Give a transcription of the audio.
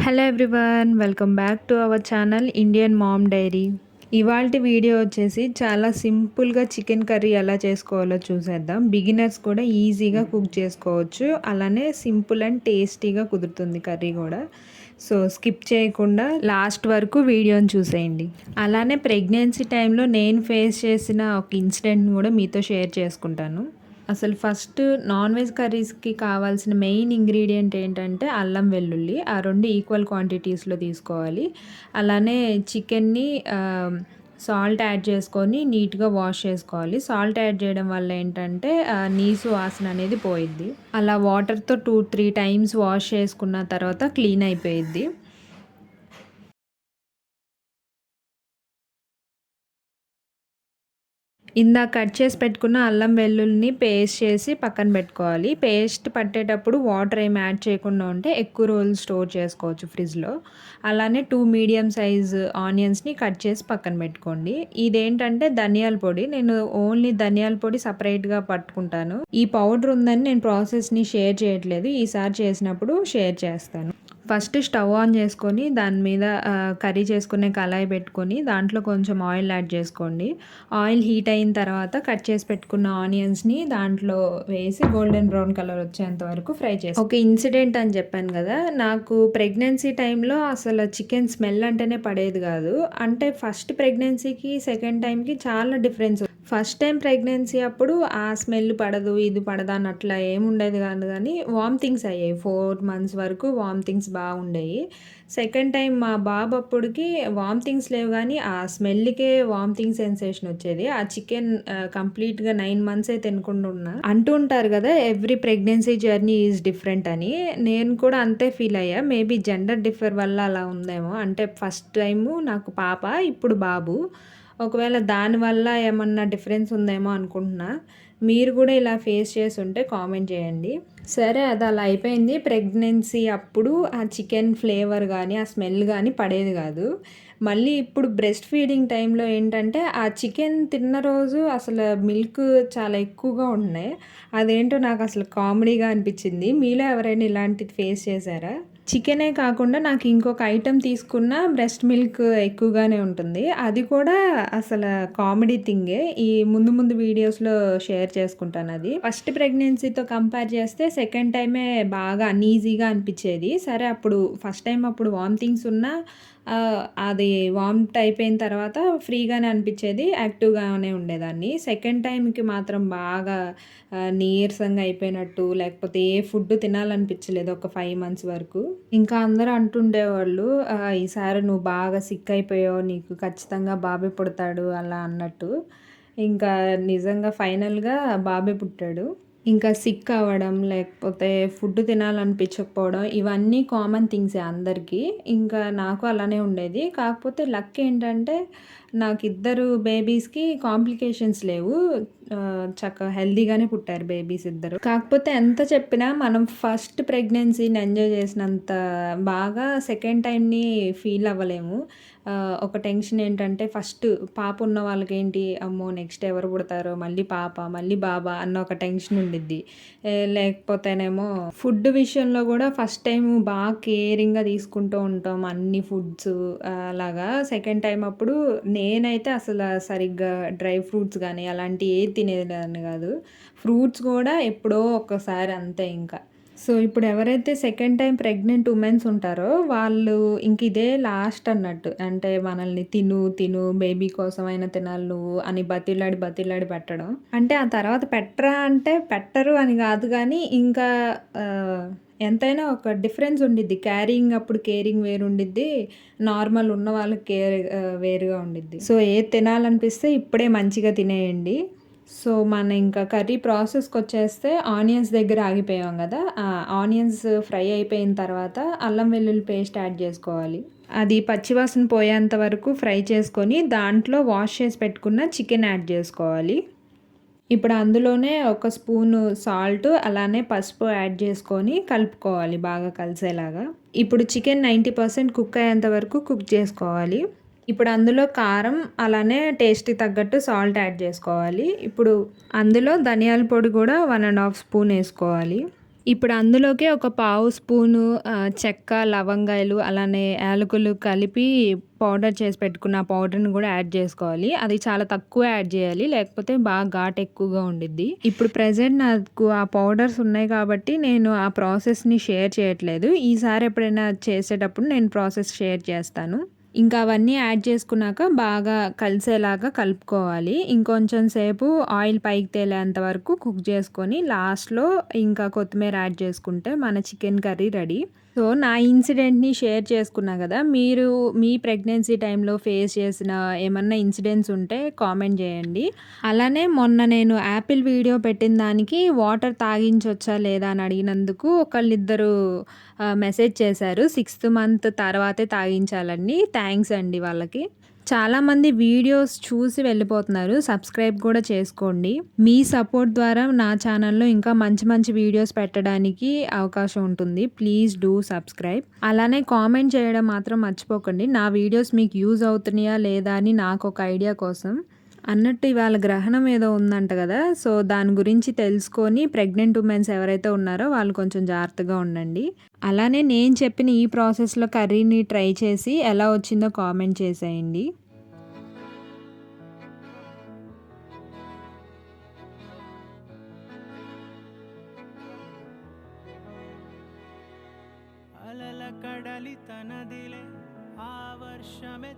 Hello everyone, welcome back to our channel Indian mom diary. ఇవాల్టి video వచ్చేసి చాలా సింపుల్గా చికెన్ కర్రీ ఎలా చేసుకోవాలో చూసేద్దాం. బిగినర్స్ కూడా ఈజీగా కుక్ చేసుకోవచ్చు, అలానే సింపుల్ అండ్ టేస్టీగా కుదురుతుంది కర్రీ కూడా. సో స్కిప్ చేయకుండా లాస్ట్ వరకు వీడియోని చూసేయండి. అలానే ప్రెగ్నెన్సీ టైంలో నేను ఫేస్ చేసిన ఒక ఇన్సిడెంట్ కూడా మీతో షేర్ చేసుకుంటాను. అసలు ఫస్ట్ నాన్ వెజ్ కర్రీస్కి కావాల్సిన మెయిన్ ఇంగ్రీడియంట్ ఏంటంటే అల్లం వెల్లుల్లి. ఆ రెండు ఈక్వల్ క్వాంటిటీస్లో తీసుకోవాలి. అలానే చికెన్ని సాల్ట్ యాడ్ చేసుకొని నీట్గా వాష్ చేసుకోవాలి. సాల్ట్ యాడ్ చేయడం వల్ల ఏంటంటే నీసు వాసన అనేది పోయిద్ది. అలా వాటర్తో 2-3 టైమ్స్ వాష్ చేసుకున్న తర్వాత క్లీన్ అయిపోయిద్ది. ఇందాక కట్ చేసి పెట్టుకున్న అల్లం వెల్లుల్లిని పేస్ట్ చేసి పక్కన పెట్టుకోవాలి. పేస్ట్ పట్టేటప్పుడు వాటర్ ఏమి యాడ్ చేయకుండా ఉంటే ఎక్కువ రోజులు స్టోర్ చేసుకోవచ్చు ఫ్రిడ్జ్లో. అలానే 2 మీడియం సైజ్ ఆనియన్స్ని కట్ చేసి పక్కన పెట్టుకోండి. ఇదేంటంటే ధనియాల పొడి. నేను ఓన్లీ ధనియాల పొడి సపరేట్గా పట్టుకుంటాను. ఈ పౌడర్ ఉందని నేను ప్రాసెస్ని షేర్ చేయట్లేదు, ఈసారి చేసినప్పుడు షేర్ చేస్తాను. ఫస్ట్ స్టవ్ ఆన్ చేసుకొని దాని మీద కర్రీ చేసుకునే కళాయి పెట్టుకొని దాంట్లో కొంచెం ఆయిల్ యాడ్ చేసుకోండి. ఆయిల్ హీట్ అయిన తర్వాత కట్ చేసి పెట్టుకున్న ఆనియన్స్ని దాంట్లో వేసి గోల్డెన్ బ్రౌన్ కలర్ వచ్చేంత వరకు ఫ్రై చేసి. ఒక ఇన్సిడెంట్ అని చెప్పాను కదా, నాకు ప్రెగ్నెన్సీ టైంలో అసలు చికెన్ స్మెల్ అంటేనే పడేది కాదు. అంటే ఫస్ట్ ప్రెగ్నెన్సీకి సెకండ్ టైంకి చాలా డిఫరెన్స్. ఫస్ట్ టైం ప్రెగ్నెన్సీ అప్పుడు ఆ స్మెల్ పడదు, ఇది పడదు అని అట్లా ఏముండేది కాదు, కానీ వామిటింగ్స్ అయ్యాయి. 4 months వరకు వామిటింగ్స్ బాగుండేవి. సెకండ్ టైం మా బాబు అప్పటికి వామిటింగ్స్ లేవు, కానీ ఆ స్మెల్కే వామిటింగ్ సెన్సేషన్ వచ్చేది. ఆ చికెన్ కంప్లీట్గా 9 months తినకుండా ఉన్నా. అంటూ ఉంటారు కదా, every pregnancy journey is different అని. నేను కూడా అంతే ఫీల్ అయ్యా. మేబీ జెండర్ డిఫర్ వల్ల అలా ఉందేమో. అంటే ఫస్ట్ టైము నాకు పాప, ఇప్పుడు బాబు. ఒకవేళ దానివల్ల ఏమన్నా డిఫరెన్స్ ఉందేమో అనుకుంటున్నా. మీరు కూడా ఇలా ఫేస్ చేసి ఉంటే కామెంట్ చేయండి. సరే, అది అలా అయిపోయింది. ప్రెగ్నెన్సీ అప్పుడు ఆ చికెన్ ఫ్లేవర్ కానీ ఆ స్మెల్ కానీ పడేది కాదు. మళ్ళీ ఇప్పుడు బ్రెస్ట్ ఫీడింగ్ టైంలో ఏంటంటే ఆ చికెన్ తిన్న రోజు అసలు మిల్క్ చాలా ఎక్కువగా ఉంటున్నాయి. అదేంటో నాకు అసలు కామెడీగా అనిపించింది. మీలో ఎవరైనా ఇలాంటిది ఫేస్ చేశారా? చికెనే కాకుండా నాకు ఇంకొక ఐటెం తీసుకున్న బ్రెస్ట్ మిల్క్ ఎక్కువగానే ఉంటుంది. అది కూడా అసలు కామెడీ థింగే. ఈ ముందు ముందు వీడియోస్లో షేర్ చేసుకుంటాను. అది ఫస్ట్ ప్రెగ్నెన్సీతో కంపేర్ చేస్తే సెకండ్ టైమే బాగా అన్ఈజీగా అనిపించేది. సరే, అప్పుడు ఫస్ట్ టైం అప్పుడు వామిటింగ్స్ ఉన్నా అది వామిట్ అయిపోయిన తర్వాత ఫ్రీగానే అనిపించేది, యాక్టివ్గానే ఉండేదాన్ని. సెకండ్ టైంకి మాత్రం బాగా నీరసంగా అయిపోయినట్టు, లేకపోతే ఏ ఫుడ్ తినాలనిపించలేదు ఒక 5 months వరకు. ఇంకా అందరూ అంటుండేవాళ్ళు, ఈసారి నువ్వు బాగా సిక్ అయిపోయావు, నీకు ఖచ్చితంగా బాబే పుడతాడు అలా అన్నట్టు. ఇంకా నిజంగా ఫైనల్గా బాబే పుట్టాడు. ఇంకా సిక్ అవ్వడం, లేకపోతే ఫుడ్ తినాలనిపించకపోవడం, ఇవన్నీ కామన్ థింగ్సే అందరికీ. ఇంకా నాకు అలానే ఉండేది. కాకపోతే లక్ ఏంటంటే నాకు ఇద్దరు బేబీస్కి కాంప్లికేషన్స్ లేవు. చక్కగా హెల్దీగానే పుట్టారు బేబీస్ ఇద్దరు. కాకపోతే ఎంత చెప్పినా మనం ఫస్ట్ ప్రెగ్నెన్సీని ఎంజాయ్ చేసినంత బాగా సెకండ్ టైంని ఫీల్ అవ్వలేము. ఒక టెన్షన్ ఏంటంటే ఫస్ట్ పాప ఉన్న వాళ్ళకేంటి, అమ్మో నెక్స్ట్ ఎవరు పుడతారో, మళ్ళీ పాప మళ్ళీ బాబా అన్న ఒక టెన్షన్ ఉండిద్ది. లేకపోతేనేమో ఫుడ్ విషయంలో కూడా ఫస్ట్ టైం బాగా కేరింగ్గా తీసుకుంటూ ఉంటాం అన్ని ఫుడ్స్. అలాగా సెకండ్ టైం అప్పుడు నేనైతే అసలు సరిగ్గా డ్రై ఫ్రూట్స్ కానీ అలాంటివి ఏది తినేదాన్ని కాదు. ఫ్రూట్స్ కూడా ఎప్పుడో ఒక్కసారి అంతే ఇంకా. సో ఇప్పుడు ఎవరైతే సెకండ్ టైం ప్రెగ్నెంట్ ఉమెన్స్ ఉంటారో వాళ్ళు ఇంక ఇదే లాస్ట్ అన్నట్టు. అంటే మనల్ని తిను తిను బేబీ కోసమైనా తినాలి నువ్వు అని బతిలాడి బతిలాడి పెట్టడం. అంటే ఆ తర్వాత పెట్టరా అంటే పెట్టరు అని కాదు, కానీ ఇంకా ఎంతైనా ఒక డిఫరెన్స్ ఉండిద్ది. క్యారింగ్ అప్పుడు కేరింగ్ వేరు ఉండిద్ది, నార్మల్ ఉన్న వాళ్ళకి కేర్ వేరుగా ఉండిద్ది. సో ఏది తినాలనిపిస్తే ఇప్పుడే మంచిగా తినేయండి. సో మన ఇంకా కర్రీ ప్రాసెస్కి వచ్చేస్తే ఆనియన్స్ దగ్గర ఆగిపోయాం కదా, ఆనియన్స్ ఫ్రై అయిపోయిన తర్వాత అల్లం వెల్లుల్లి పేస్ట్ యాడ్ చేసుకోవాలి. అది పచ్చివాసన పోయేంత వరకు ఫ్రై చేసుకొని దాంట్లో వాష్ చేసి పెట్టుకున్న చికెన్ యాడ్ చేసుకోవాలి. ఇప్పుడు అందులోనే ఒక స్పూను సాల్ట్, అలానే పసుపు యాడ్ చేసుకొని కలుపుకోవాలి బాగా కలిసేలాగా. ఇప్పుడు చికెన్ 90% కుక్ అయ్యేంత వరకు కుక్ చేసుకోవాలి. ఇప్పుడు అందులో కారం, అలానే టేస్ట్కి తగ్గట్టు సాల్ట్ యాడ్ చేసుకోవాలి. ఇప్పుడు అందులో ధనియాల పొడి కూడా 1.5 స్పూన్ వేసుకోవాలి. ఇప్పుడు అందులోకే ఒక పావు స్పూను చెక్క, లవంగాయలు అలానే యాలకులు కలిపి పౌడర్ చేసి పెట్టుకున్న ఆ పౌడర్‌ని గూడా యాడ్ జేసుకోవాలి. అది చాలా తక్కువ యాడ్ జేయాలి. లేకపోతే బాగా ఘాటు ఎక్కువగా ఉండిద్ది. ఇప్పుడు ప్రెజెంట్ నాకు ఆ పౌడర్స్ ఉన్నాయి కాబట్టి నేను ఆ ప్రాసెస్‌ని షేర్ చేయట్లేదు. ఈసారి ఎప్పుడైనా చేసేటప్పుడు నేను ప్రాసెస్ షేర్ చేస్తాను. ఇంకా అవన్నీ యాడ్ చేసుకున్నాక బాగా కలిసేలాగా కలుపుకోవాలి. ఇంకొంచెం సేపు ఆయిల్ పైకి తేలేంత వరకు కుక్ చేసుకొని లాస్ట్‌లో ఇంకా కొత్తిమీర యాడ్ చేసుకుంటే మన చికెన్ కర్రీ రెడీ. సో, నా ఇన్సిడెంట్‌ని షేర్ చేసుకున్నా గదా! మీరు మీ ప్రెగ్నెన్సీ టైమ్‌లో ఫేస్ చేసిన ఏమన్నా ఇన్సిడెంట్స్ ఉంటే కామెంట్ జేయండి. అలానే మొన్న నేను యాపిల్ వీడియో పెట్టిన దానికి వాటర్ తాగించొచ్చా లేదా అని అడిగినందుకు ఒకళ్ళిద్దరు మెసేజ్ చేశారు. సిక్స్త్ మంత్ తర్వాతే తాగించాలని. థాంక్స్ అండి వాళ్ళకి. చాలామంది వీడియోస్ చూసి వెళ్ళిపోతున్నారు. సబ్స్క్రైబ్ కూడా చేసుకోండి. మీ సపోర్ట్ ద్వారా నా ఛానల్‌లో ఇంకా మంచి మంచి వీడియోస్ పెట్టడానికి అవకాశం ఉంటుంది. Please do subscribe. అలానే కామెంట్ చేయడం మాత్రం మర్చిపోకండి. నా వీడియోస్ మీకు యూజ్ అవుతున్నాయా లేదా అని నాకొక ఐడియా కోసం. అన్నట్టు ఇవాళ గ్రహణం ఏదో ఉందంట గదా! సో, దాని గురించి తెలుసుకొని ప్రెగ్నెంట్ వుమెన్స్ ఎవరైతే ఉన్నారో వాళ్ళు కొంచెం జాగ్రత్తగా ఉండండి. అలానే నేను చెప్పిన ఈ ప్రాసెస్‌లో కర్రీని ట్రై చేసి ఎలా వచ్చిందో కామెంట్ చేసేయండి. అలల కడలి తనదిలే ఆ వర్షమే